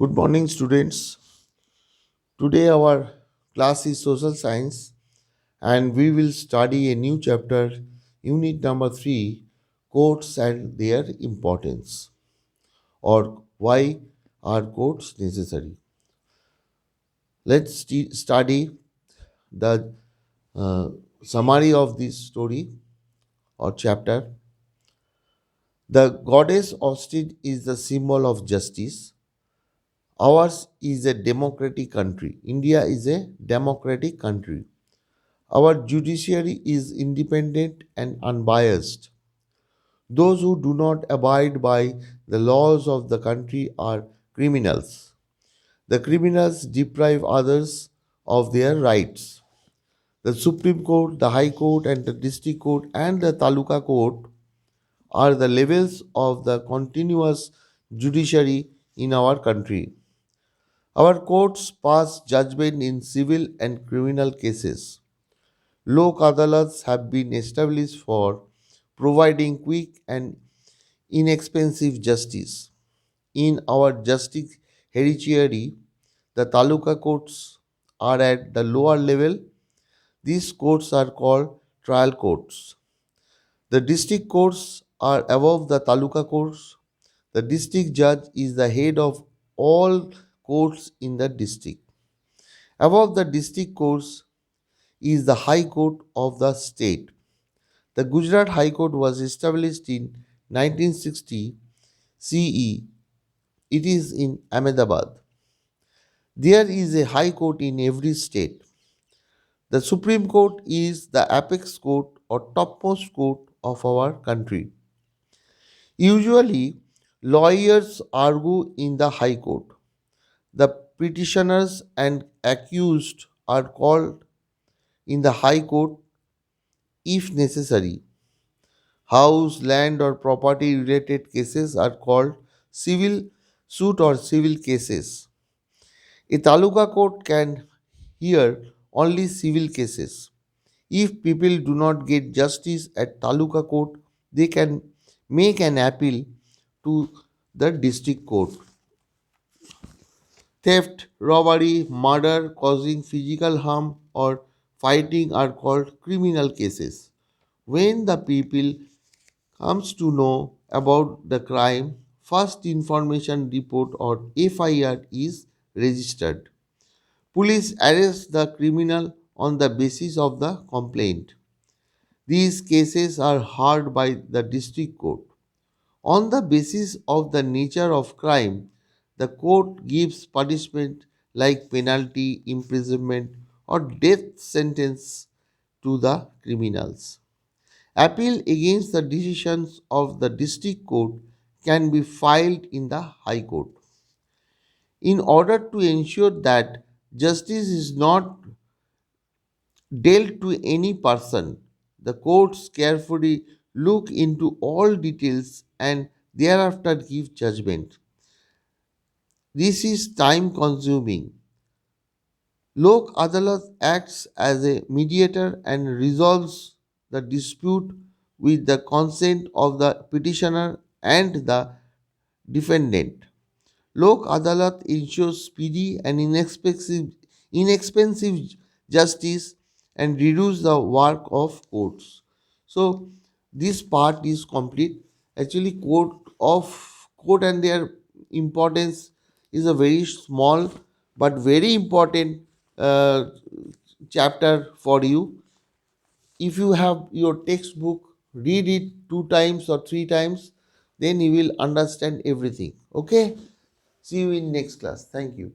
Good morning, students. Today, our class is Social Science, and we will study a new chapter, Unit number 3, Codes and their importance, or why are codes necessary. Let's study the uh, summary of this story or chapter. The goddess Austin is the symbol of justice. Ours is a democratic country. India is a democratic country. Our judiciary is independent and unbiased. Those who do not abide by the laws of the country are criminals. The criminals deprive others of their rights. The Supreme Court, the High Court, and the District Court and the Taluka Court are the levels of the continuous judiciary in our country. Our courts pass judgment in civil and criminal cases. Lok adalats have been established for providing quick and inexpensive justice. In our justice hereditary, the taluka courts are at the lower level. These courts are called trial courts. The district courts are above the taluka courts. The district judge is the head of all courts in the district. Above the district courts is the High Court of the state. The Gujarat High Court was established in 1960 CE. It is in Ahmedabad. There is a High Court in every state. The Supreme Court is the apex court or topmost court of our country. Usually, lawyers argue in the High Court. The petitioners and accused are called in the High Court if necessary. House, land, or property related cases are called civil suit or civil cases. A taluka court can hear only civil cases. If people do not get justice at taluka court, they can make an appeal to the district court. Theft, robbery, murder causing physical harm, or fighting are called criminal cases. When the people comes to know about the crime, first information report or FIR is registered. Police arrest the criminal on the basis of the complaint. These cases are heard by the district court. On the basis of the nature of crime, the court gives punishment like penalty, imprisonment, or death sentence to the criminals. Appeal against the decisions of the district court can be filed in the High Court. In order to ensure that justice is not dealt to any person, the courts carefully look into all details and thereafter give judgment. This is time consuming. Lok Adalat acts as a mediator and resolves the dispute with the consent of the petitioner and the defendant. Lok Adalat ensures speedy and inexpensive justice and reduce the work of courts. So this part is complete. Actually, court and their importance is a very small but very important uh, chapter for you. If you have your textbook, read it 2 times or 3 times, then you will understand everything. Okay. See you in next class. Thank you.